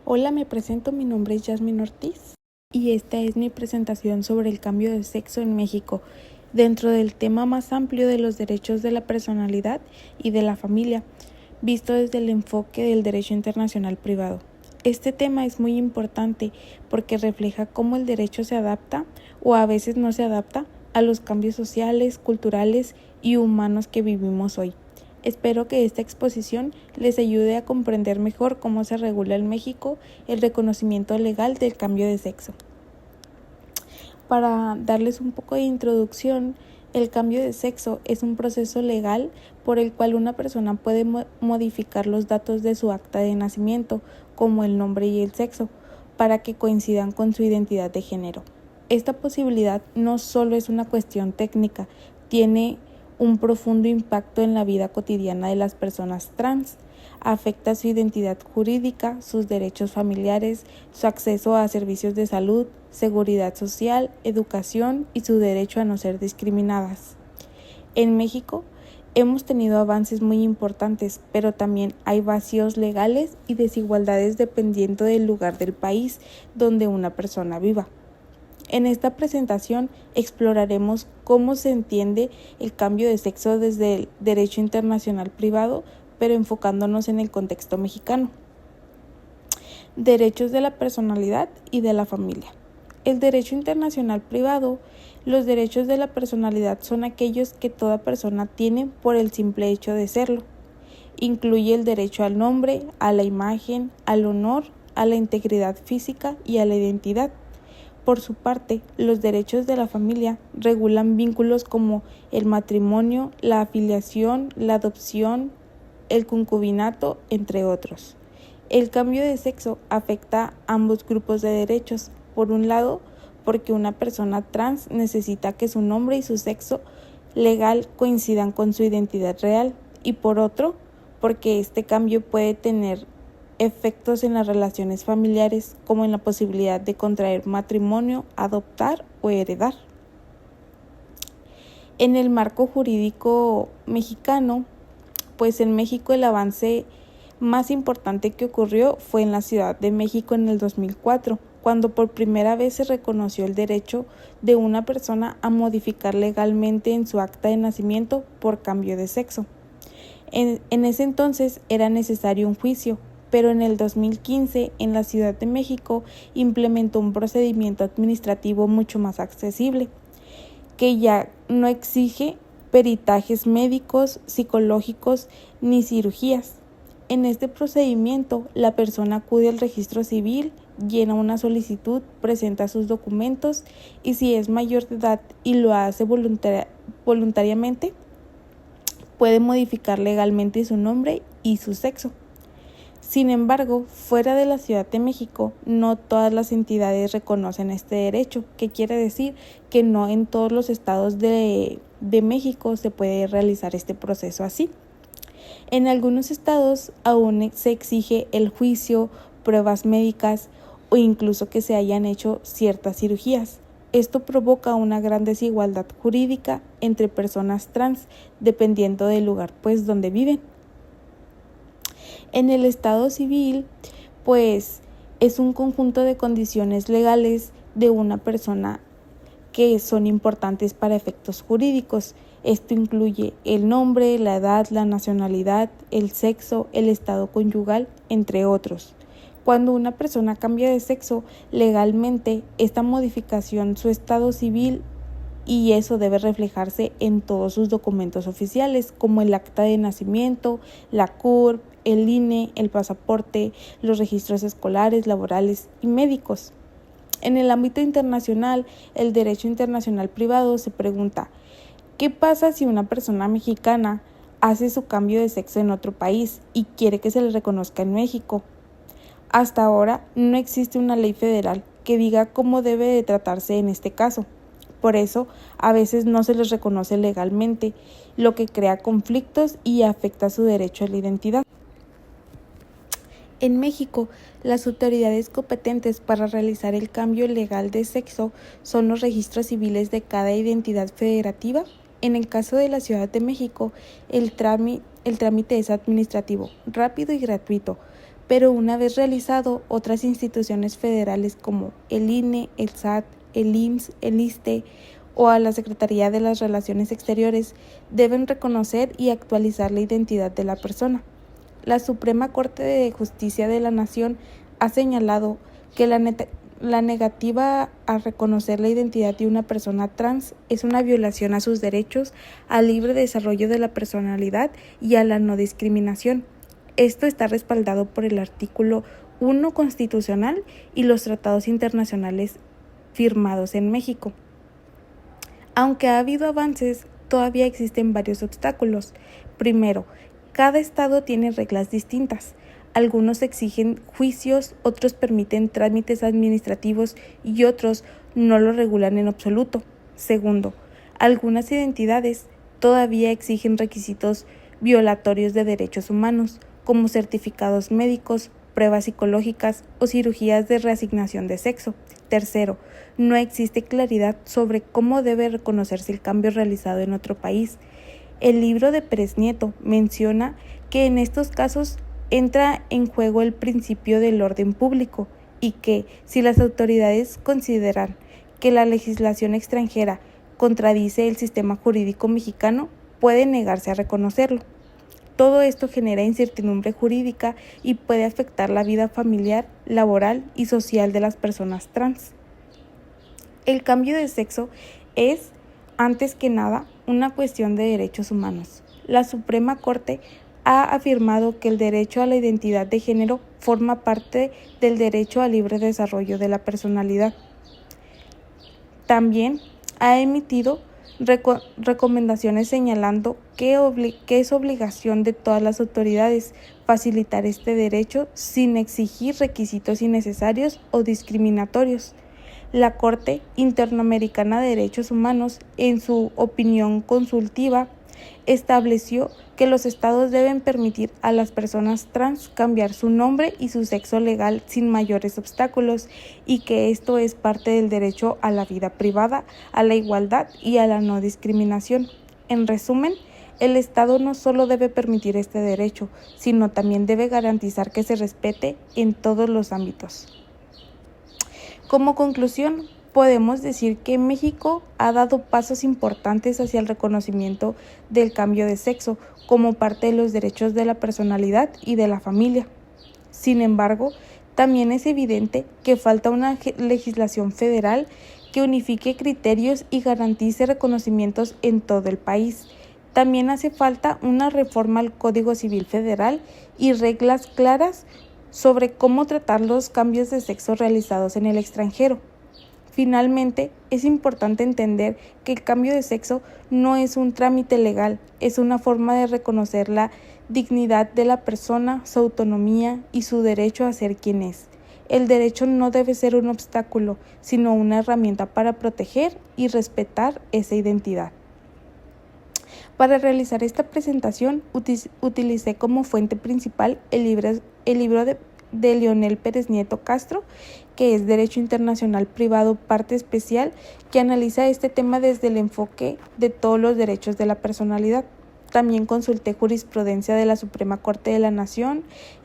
Hola, me presento, mi nombre es Yasmin Ortiz y esta es mi presentación sobre el cambio de sexo en México, dentro del tema más amplio de los derechos de la personalidad y de la familia, visto desde el enfoque del derecho internacional privado. Este tema es muy importante porque refleja cómo el derecho se adapta o a veces no se adapta a los cambios sociales, culturales y humanos que vivimos hoy. Espero que esta exposición les ayude a comprender mejor cómo se regula en México el reconocimiento legal del cambio de sexo. Para darles un poco de introducción, el cambio de sexo es un proceso legal por el cual una persona puede modificar los datos de su acta de nacimiento, como el nombre y el sexo, para que coincidan con su identidad de género. Esta posibilidad no solo es una cuestión técnica, tiene un profundo impacto en la vida cotidiana de las personas trans. Afecta su identidad jurídica, sus derechos familiares, su acceso a servicios de salud, seguridad social, educación y su derecho a no ser discriminadas. En México hemos tenido avances muy importantes, pero también hay vacíos legales y desigualdades dependiendo del lugar del país donde una persona viva. En esta presentación exploraremos cómo se entiende el cambio de sexo desde el derecho internacional privado, pero enfocándonos en el contexto mexicano. Derechos de la personalidad y de la familia. El derecho internacional privado. Los derechos de la personalidad son aquellos que toda persona tiene por el simple hecho de serlo. Incluye el derecho al nombre, a la imagen, al honor, a la integridad física y a la identidad. Por su parte, los derechos de la familia regulan vínculos como el matrimonio, la afiliación, la adopción, el concubinato, entre otros. El cambio de sexo afecta a ambos grupos de derechos. Por un lado, porque una persona trans necesita que su nombre y su sexo legal coincidan con su identidad real, y por otro, porque este cambio puede tener efectos en las relaciones familiares, como en la posibilidad de contraer matrimonio, adoptar o heredar. En el marco jurídico mexicano, pues en México el avance más importante que ocurrió fue en la Ciudad de México en el 2004, cuando por primera vez se reconoció el derecho de una persona a modificar legalmente en su acta de nacimiento por cambio de sexo. En ese entonces era necesario un juicio, pero en el 2015 en la Ciudad de México implementó un procedimiento administrativo mucho más accesible, que ya no exige peritajes médicos, psicológicos ni cirugías. En este procedimiento, la persona acude al registro civil, llena una solicitud, presenta sus documentos y si es mayor de edad y lo hace voluntariamente, puede modificar legalmente su nombre y su sexo. Sin embargo, fuera de la Ciudad de México, no todas las entidades reconocen este derecho, que quiere decir que no en todos los estados de México se puede realizar este proceso así. En algunos estados aún se exige el juicio, pruebas médicas o incluso que se hayan hecho ciertas cirugías. Esto provoca una gran desigualdad jurídica entre personas trans, dependiendo del lugar donde viven. En el estado civil, pues es un conjunto de condiciones legales de una persona que son importantes para efectos jurídicos. Esto incluye el nombre, la edad, la nacionalidad, el sexo, el estado conyugal, entre otros. Cuando una persona cambia de sexo legalmente, esta modificación su estado civil y eso debe reflejarse en todos sus documentos oficiales, como el acta de nacimiento, la CURP, el INE, el pasaporte, los registros escolares, laborales y médicos. En el ámbito internacional, el derecho internacional privado se pregunta, ¿qué pasa si una persona mexicana hace su cambio de sexo en otro país y quiere que se le reconozca en México? Hasta ahora no existe una ley federal que diga cómo debe de tratarse en este caso. Por eso, a veces no se les reconoce legalmente, lo que crea conflictos y afecta su derecho a la identidad. En México, las autoridades competentes para realizar el cambio legal de sexo son los registros civiles de cada identidad federativa. En el caso de la Ciudad de México, el trámite es administrativo, rápido y gratuito. pero una vez realizado, otras instituciones federales como el INE, el SAT, el IMSS, el ISSSTE o a la Secretaría de las Relaciones Exteriores deben reconocer y actualizar la identidad de la persona. La Suprema Corte de Justicia de la Nación ha señalado que la negativa a reconocer la identidad de una persona trans es una violación a sus derechos al libre desarrollo de la personalidad y a la no discriminación. Esto está respaldado por el artículo 1 constitucional y los tratados internacionales firmados en México. Aunque ha habido avances, todavía existen varios obstáculos. Primero, cada estado tiene reglas distintas. Algunos exigen juicios, otros permiten trámites administrativos y otros no lo regulan en absoluto. Segundo, algunas identidades todavía exigen requisitos violatorios de derechos humanos, como certificados médicos, pruebas psicológicas o cirugías de reasignación de sexo. Tercero, no existe claridad sobre cómo debe reconocerse el cambio realizado en otro país. El libro de Pérez Nieto menciona que en estos casos entra en juego el principio del orden público y que, si las autoridades consideran que la legislación extranjera contradice el sistema jurídico mexicano, puede negarse a reconocerlo. Todo esto genera incertidumbre jurídica y puede afectar la vida familiar, laboral y social de las personas trans. El cambio de sexo es, antes que nada, una cuestión de derechos humanos. La Suprema Corte ha afirmado que el derecho a la identidad de género forma parte del derecho al libre desarrollo de la personalidad. También ha emitido recomendaciones señalando que es obligación de todas las autoridades facilitar este derecho sin exigir requisitos innecesarios o discriminatorios. La Corte Interamericana de Derechos Humanos, en su opinión consultiva, estableció que los estados deben permitir a las personas trans cambiar su nombre y su sexo legal sin mayores obstáculos y que esto es parte del derecho a la vida privada, a la igualdad y a la no discriminación. En resumen, el Estado no solo debe permitir este derecho, sino también debe garantizar que se respete en todos los ámbitos. Como conclusión, podemos decir que México ha dado pasos importantes hacia el reconocimiento del cambio de sexo como parte de los derechos de la personalidad y de la familia. Sin embargo, también es evidente que falta una legislación federal que unifique criterios y garantice reconocimientos en todo el país. También hace falta una reforma al Código Civil Federal y reglas claras sobre cómo tratar los cambios de sexo realizados en el extranjero. Finalmente, es importante entender que el cambio de sexo no es un trámite legal, es una forma de reconocer la dignidad de la persona, su autonomía y su derecho a ser quien es. El derecho no debe ser un obstáculo, sino una herramienta para proteger y respetar esa identidad. Para realizar esta presentación, utilicé como fuente principal el libro de Leonel Pérez Nieto Castro, que es Derecho Internacional Privado, parte especial, que analiza este tema desde el enfoque de todos los derechos de la personalidad. También consulté jurisprudencia de la Suprema Corte de la Nación